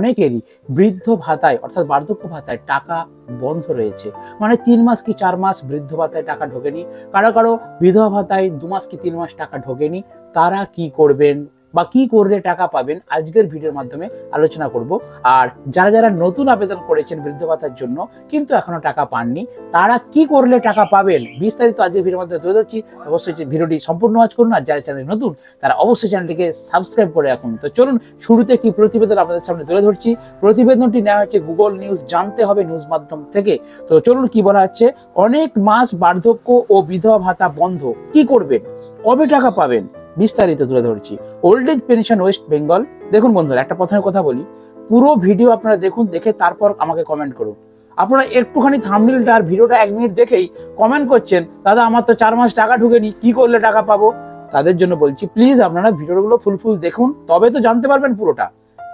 অনেকেরই বৃদ্ধ ভাতায় অর্থাৎ বার্ধক্য ভাতায় টাকা বন্ধ রয়েছে, মানে 3 মাস কি 4 মাস বৃদ্ধ ভাতায় টাকা ঢোকেনি, কারো কারো বিধবা ভাতায় 2 মাস কি 3 মাস টাকা ঢোকেনি। তারা কি করবেন বা কি করলে টাকা পাবেন আজকের ভিডিওর মাধ্যমে আলোচনা করব। আর যারা যারা নতুন আবেদন করেছেন বৃদ্ধ ভাতার জন্য কিন্তু এখনো টাকা পাননি, তারা কি করলে টাকা পাবেন বিস্তারিত আজকের ভিডিওর মাধ্যমে তুলে ধরছি। অবশ্যই ভিডিওটি সম্পূর্ণ ওয়াচ করুন, আর যারা চ্যানেলে নতুন তারা অবশ্যই চ্যানেলটিকে সাবস্ক্রাইব করে রাখুন। তো চলুন শুরুতে একটি প্রতিবেদন আপনাদের সামনে তুলে ধরছি। প্রতিবেদনটি নেওয়া হচ্ছে গুগল নিউজ জানতে হবে নিউজ মাধ্যম থেকে। তো চলুন কি বলা হচ্ছে, অনেক মাস বার্ধক্য ও বিধবা ভাতা বন্ধ, কি করবেন, কবে টাকা পাবেন, বিস্তারিত তুলে ধরছি। Old age pension West Bengal. দেখুন বন্ধুরা, একটা প্রথমে কথা বলি, পুরো ভিডিও আপনারা দেখুন, দেখে তারপর আমাকে কমেন্ট করুন। আপনারা একটুখানি থাম্বনেলটা আর ভিডিওটা 1 মিনিট দেখেই কমেন্ট করছেন, দাদা আমার তো 4 মাস টাকা ঢুকেনি, কি করলে টাকা পাবো। তাদের জন্য বলছি, প্লিজ আপনারা ভিডিওগুলো ফুল দেখুন, তবে তো জানতে পারবেন পুরোটা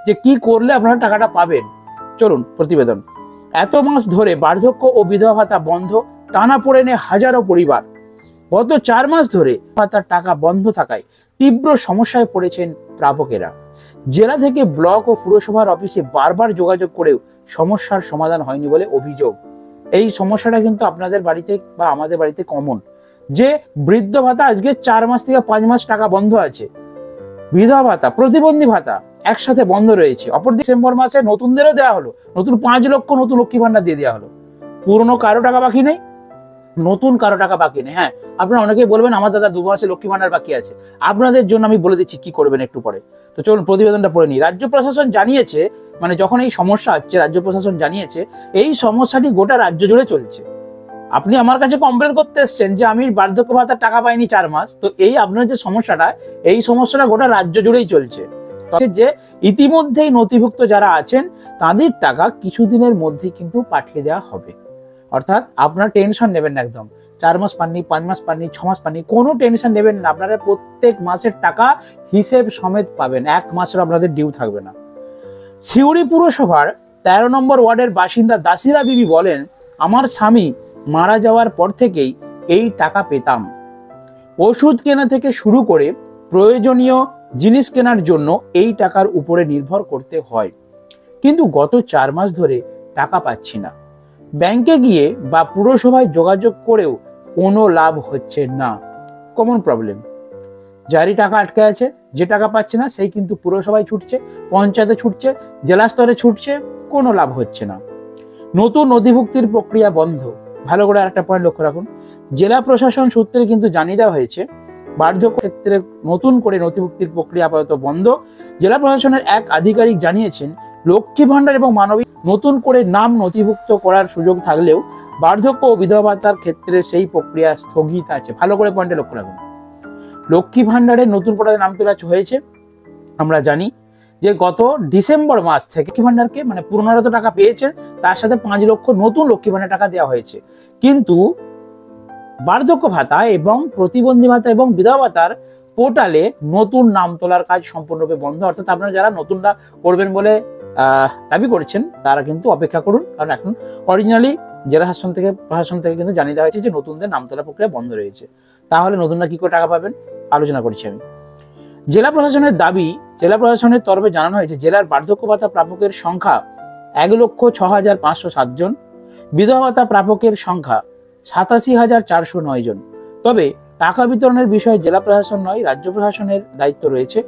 যে কি করলে আপনারা টাকাটা পাবেন। চলুন প্রতিবেদন। এত মাস ধরে বার্ধক্য ও বিধবা ভাতা বন্ধ, টানা পড়ে নেয় হাজারো পরিবার। গত 4 মাস ধরে ভাতার টাকা বন্ধ থাকায় তীব্র সমস্যায় পড়েছেন প্রাপকেরা। জেলা থেকে ব্লক ও পুরসভার অফিসে বারবার যোগাযোগ করেও সমস্যার সমাধান হয়নি বলে অভিযোগ। এই সমস্যাটা কিন্তু আপনাদের বাড়িতে বা আমাদের বাড়িতে কমন, যে বৃদ্ধ ভাতা আজকে 4 মাস থেকে 5 মাস টাকা বন্ধ আছে, বিধবা ভাতা, প্রতিবন্ধী ভাতা একসাথে বন্ধ রয়েছে। অপর ডিসেম্বর মাসে নতুনদেরও দেওয়া হলো, নতুন 5 লক্ষ নতুন লক্ষ্মী ভান্ডার দিয়ে দেওয়া হলো, পুরনো কারো টাকা বাকি নেই, নতুন কারো টাকা বাকি নেই। হ্যাঁ, আপনারা অনেকেই বলবেন আমার দাদা 2 মাসে লক্ষ্মী ভান্ডার বাকি আছে, আপনাদের জন্য আমি বলে দিচ্ছি কি করবেন একটু পরে। তো চলুন প্রতিবেদনটা পড়ে নিই। রাজ্য প্রশাসন জানিয়েছে, মানে যখন এই সমস্যা হচ্ছে রাজ্য প্রশাসন জানিয়েছে এই সমস্যাটি গোটা রাজ্য জুড়ে চলছে। আপনি আমার কাছে কমপ্লেন করতে এসছেন যে আমি বার্ধক্য ভাতার টাকা পাইনি 4 মাস, তো এই আপনার যে সমস্যাটা, এই সমস্যাটা গোটা রাজ্য জুড়েই চলছে। যে ইতিমধ্যেই নথিভুক্ত যারা আছেন তাদের টাকা কিছুদিনের মধ্যেই কিন্তু পাঠিয়ে দেওয়া হবে। অর্থাৎ আপনারা টেনশন নেবেন না, একদম 4 মাস পাননি, 5 মাস পাননি, 6 মাস পাননি, কোনো টেনশন নেবেন না। আপনারা প্রত্যেক মাসের টাকা হিসেব সমেত পাবেন, 1 মাসের আপনাদের ডিউ থাকবে না। সিউড়ি পুরসভার 13 নম্বর ওয়ার্ডের বাসিন্দা দাসিরা বিবি বলেন, আমার স্বামী মারা যাওয়ার পর থেকেই এই টাকা পেতাম। ওষুধ কেনা থেকে শুরু করে প্রয়োজনীয় জিনিস কেনার জন্য এই টাকার উপরে নির্ভর করতে হয়, কিন্তু গত 4 মাস ধরে টাকা পাচ্ছি না। ব্যাংকে গিয়ে বা পুরসভায় যোগাযোগ করেও কোনো লাভ হচ্ছে না। কমন প্রবলেম, যারই টাকা আটকে আছে, যে টাকা পাচ্ছে না সেই কিন্তু পুরসভায় ছুটছে, পঞ্চায়েতে ছুটছে, জেলা স্তরে ছুটছে, কোনো লাভ হচ্ছে না। নতুন নথিভুক্তির প্রক্রিয়া বন্ধ। ভালো করে আরেকটা পয়েন্ট লক্ষ্য রাখুন, জেলা প্রশাসন সূত্রে কিন্তু জানিয়ে দেওয়া হয়েছে বার্ধক্য ক্ষেত্রে নতুন করে নথিভুক্তির প্রক্রিয়া আপাতত বন্ধ। জেলা প্রশাসনের এক আধিকারিক জানিয়েছেন, লক্ষ্মী ভান্ডার এবং মানবিক নতুন করে নাম নথিভুক্ত করার সুযোগ থাকলেও বার্ধক্য ও বিধবা ভাতার ক্ষেত্রে সেই প্রক্রিয়া স্থগিত আছে। ভালো করে পয়েন্টে লক্ষ্য রাখুন, লক্ষ্মী ভান্ডারের নতুন পড়াতে নাম তোলা হয়েছে। আমরা জানি যে গত ডিসেম্বর মাস থেকে লক্ষ্মী ভান্ডারকে মানে পুরোনোরা তো টাকা পেয়েছে, তার সাথে 5 লক্ষ নতুন লক্ষ্মী ভান্ডার টাকা দেওয়া হয়েছে, কিন্তু বার্ধক্য ভাতা এবং প্রতিবন্ধী ভাতা এবং বিধবা ভাতার পোর্টালে নতুন নাম তোলার কাজ সম্পূর্ণরূপে বন্ধ। অর্থাৎ আপনারা যারা নতুনটা করবেন বলে দাবি করছেন তারা কিন্তু অপেক্ষা করুন, কারণ এখন অরিজিনালি জেলা প্রশাসন থেকে কিন্তু জানিয়ে দেওয়া হয়েছে যে নতুনদের নাম তোলা প্রক্রিয়া বন্ধ রয়েছে। তাহলে নতুনরা কি করে টাকা পাবেন আলোচনা করছি আমি। জেলা প্রশাসনের দাবি, জেলা প্রশাসনের তরফে জানানো হয়েছে জেলার বার্ধক্য ভাতা প্রাপকের সংখ্যা 1,06,507 জন, বিধবা ভাতা প্রাপকের সংখ্যা 87,409 জন। তবে টাকা বিতরণের বিষয়ে জেলা প্রশাসন নয়, রাজ্য প্রশাসনের দায়িত্ব রয়েছে।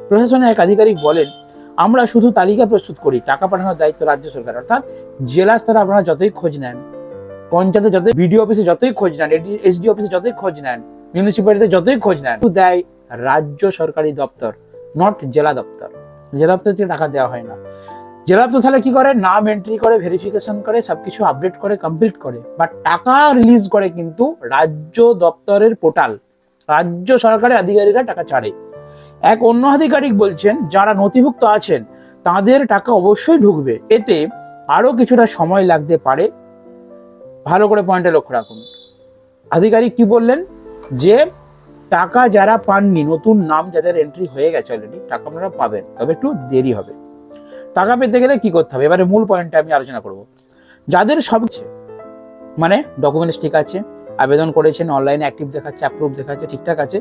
প্রশাসনের এক আধিকারিক বলেন, আমরা শুধু তালিকা প্রস্তুত করি, টাকা পাঠানোর দায়িত্ব রাজ্য সরকার। অর্থাৎ জেলা স্তরে আপনারা যতই খোঁজ নেন, পঞ্চায়েতে যতই, বিডিও অফিসে যতই খোঁজ নেন, এসডি অফিসে যতই খোঁজ নেন, মিউনিসিপ্যালিটিতে যতই খোঁজ নেন, দেয় রাজ্য সরকারি দপ্তর, নট জেলা দপ্তর। জেলা দপ্তর থেকে টাকা দেওয়া হয় না। জেলা দপ্তর তাহলে কি করে, নাম এন্ট্রি করে, ভেরিফিকেশন করে, সবকিছু আপডেট করে, কমপ্লিট করে, বাট টাকা রিলিজ করে কিন্তু রাজ্য দপ্তরের পোর্টাল, রাজ্য সরকারের আধিকারিকরা টাকা ছাড়ে। এক অন্য আধিকারিক বলছেন, যারা নথিভুক্ত আছেন তাদের টাকা অবশ্যই ঢুকবে, এতে আরো কিছুটা সময় লাগতে পারে। ভালো করে পয়েন্টে লক্ষ্য রাখুন, আধিকারিক কি বললেন, যে টাকা যারা পাননি, নতুন নাম যাদের এন্ট্রি হয়ে গেছে অলরেডি, টাকা আপনারা পাবেন, তবে একটু দেরি হবে। টাকা পেতে গেলে কি করতে হবে, এবারে মূল পয়েন্টটা আমি আলোচনা করব। যাদের সব মানে ডকুমেন্টস ঠিক আছে, আবেদন করেছেন, অনলাইনে অ্যাক্টিভ দেখাচ্ছে, অ্যাপ্রুভ দেখাচ্ছে, ঠিকঠাক আছে,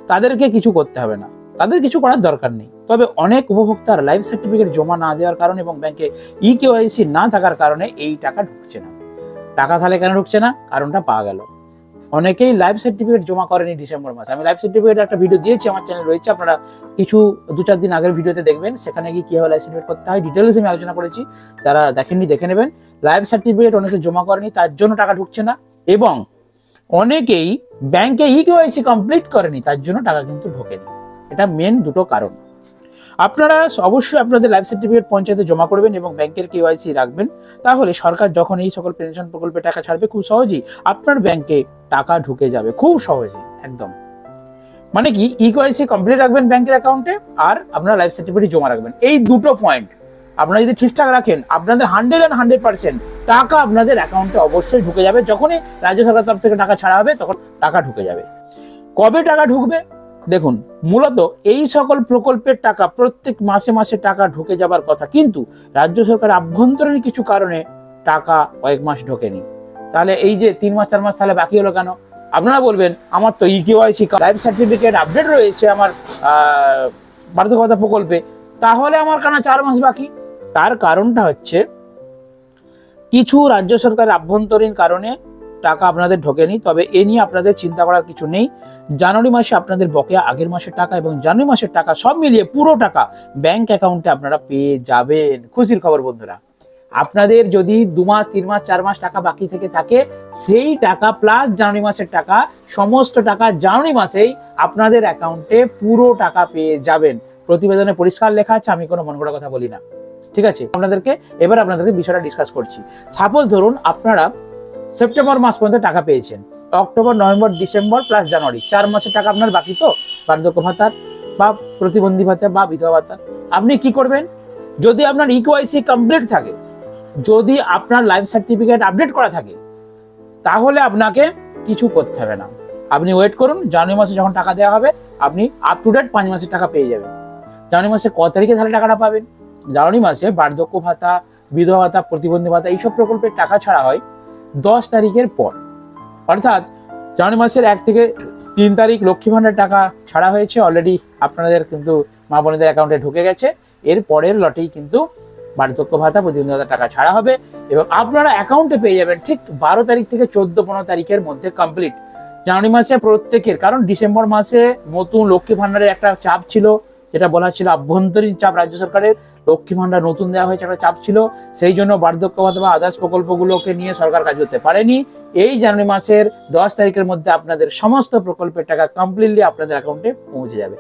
তাদেরকে কিছু করতে হবে না। তাদের কিছু করার দরকার নেই। তবে অনেক উপভোক্তার লাইফ সার্টিফিকেট জমা না দেওয়ার কারণে এবং ব্যাংকে ইকেওয়াইসি না থাকার কারণে এই টাকা ঢুকছে না। টাকা তাহলে কেন ঢুকছে না? কারণটা পাওয়া গেল। অনেকেই লাইফ সার্টিফিকেট জমা করেনি ডিসেম্বর মাসে। আমি লাইফ সার্টিফিকেট একটা ভিডিও দিয়েছি, আমার চ্যানেল রয়েছে, আপনারা কিছু 2-4 দিন আগের ভিডিওতে দেখবেন, সেখানে গিয়ে কিভাবে লাইফ সার্টিফিকেট করতে হয় ডিটেলস আমি আলোচনা করেছি। যারা দেখেননি দেখে নেবেন। লাইফ সার্টিফিকেট অনেকে জমা করেনি, তার জন্য টাকা ঢুকছে না, এবং অনেকেই ব্যাংকে ইকেওয়াইসি কমপ্লিট করেনি, তার জন্য টাকা কিন্তু ঢোকেনি। এটা মেন দুটো কারণ। আপনারা অবশ্যই আপনাদের লাইফ সার্টিফিকেট পঞ্চায়েতে জমা করবেন এবং ব্যাংকের কেওয়াইসি রাখবেন। তাহলে সরকার যখন এই সকল পেনশন প্রকল্পে টাকা ছাড়বে, খুব সহজেই আপনার ব্যাংকে টাকা ঢুকে যাবে, খুব সহজেই একদম। মানে কি, ইকেওয়াইসি কমপ্লিট রাখবেন ব্যাংকের অ্যাকাউন্টে, আর আপনার লাইফ সার্টিফিকেট জমা রাখবেন। এই দুটো পয়েন্ট আপনারা যদি ঠিকঠাক রাখেন, আপনাদের 100% টাকা আপনাদের অ্যাকাউন্টে অবশ্যই ঢুকে যাবে। যখনই রাজ্য সরকার তরফ থেকে টাকা ছাড়া হবে, তখন টাকা ঢুকে যাবে। কবে টাকা ঢুকবে? দেখুন, মূলত এই সকল প্রকল্পের টাকা প্রত্যেক মাসে মাসে টাকা ঢুকে যাবার কথা, কিন্তু রাজ্য সরকার আভ্যন্তরীণ কিছু কারণে টাকা কয়েক মাস ঢোকেনি। তাহলে এই যে 3 মাস 4 মাস তাহলে বাকি হলো কেন? আপনারা বলবেন, আমার তো ইকেওয়াইসি লাইফ সার্টিফিকেট আপডেট রয়েছে আমার বার্ধক্য প্রকল্পে, তাহলে আমার কেন 4 মাস বাকি? তার কারণটা হচ্ছে, কিছু রাজ্য সরকারের আভ্যন্তরীণ কারণে টাকা আপনাদের ঢোকেনি। তবে এ নিয়ে আপনাদের চিন্তা করার কিছু নেই। জানুয়ারি মাসে আপনাদের বকেয়া আগের মাসের টাকা এবং জানুয়ারি মাসের টাকা সব মিলিয়ে পুরো টাকা ব্যাংক অ্যাকাউন্টে আপনারা পেয়ে যাবেন। খুশির খবর বন্ধুরা, আপনাদের যদি 2 মাস 3 মাস 4 মাস টাকা বাকি থেকে থাকে, সেই টাকা প্লাস জানুয়ারি মাসের টাকা, সমস্ত টাকা জানুয়ারি মাসেই আপনাদের অ্যাকাউন্টে পুরো টাকা পেয়ে যাবেন। প্রতিবেদনে পরিষ্কার লেখা আছে, আমি কোনো মন গড়া কথা বলি না। ঠিক আছে, আপনাদেরকে বিষয়টা ডিসকাস করছি। সাপোজ ধরুন আপনারা সেপ্টেম্বর মাস পর্যন্ত টাকা পেয়েছেন, অক্টোবর নভেম্বর ডিসেম্বর প্লাস জানুয়ারি 4 মাসের টাকা আপনার বাকি, তো বার্ধক্য ভাতার বা প্রতিবন্ধী ভাতা বা বিধবা ভাতা। আপনি কি করবেন? যদি আপনার ইকেওয়াইসি কমপ্লিট থাকে, যদি আপনার লাইফ সার্টিফিকেট আপডেট করা থাকে, তাহলে আপনাকে কিছু করতে হবে না। আপনি ওয়েট করুন, জানুয়ারি মাসে যখন টাকা দেওয়া হবে, আপনি আপ টু ডেট 5 মাসের টাকা পেয়ে যাবেন। জানুয়ারি মাসে ক তারিখে তাহলে টাকাটা পাবেন? জানুয়ারি মাসে বার্ধক্য ভাতা, বিধবা ভাতা, প্রতিবন্ধী ভাতা এইসব প্রকল্পের টাকা ছাড়া হয় 10 তারিখের পর। অর্থাৎ জানুয়ারি মাসের 1 থেকে 3 তারিখ লক্ষ্মী ভাণ্ডার টাকা ছাড়া হয়েছে অলরেডি, আপনাদের কিন্তু মা বোনেদের অ্যাকাউন্টে ঢুকে গেছে। এর পরের লটেই কিন্তু বার্ধক্য ভাতা, প্রতিবন্ধী ভাতা টাকা ছাড়া হবে এবং আপনারা অ্যাকাউন্টে পেয়ে যাবেন ঠিক 12 তারিখ থেকে 14-15 তারিখের মধ্যে কমপ্লিট। জানুয়ারি মাসে প্রত্যেকের, কারণ ডিসেম্বর মাসে নতুন লক্ষ্মী ভাণ্ডারের একটা চাপ ছিল, যেটা বলা ছিল আভ্যন্তরীণ চাপ, রাজ্য সরকারের লক্ষ্মী ভাণ্ডার নতুন দেওয়া হয়েছে, একটা চাপ ছিল, সেই জন্য বার্ধক্য ভাতা বা আদার্স প্রকল্পগুলোকে নিয়ে সরকার কাজ করতে পারেনি। এই জানুয়ারি মাসের 10 তারিখের মধ্যে আপনাদের সমস্ত প্রকল্পের টাকা কমপ্লিটলি আপনাদের অ্যাকাউন্টে পৌঁছে যাবে।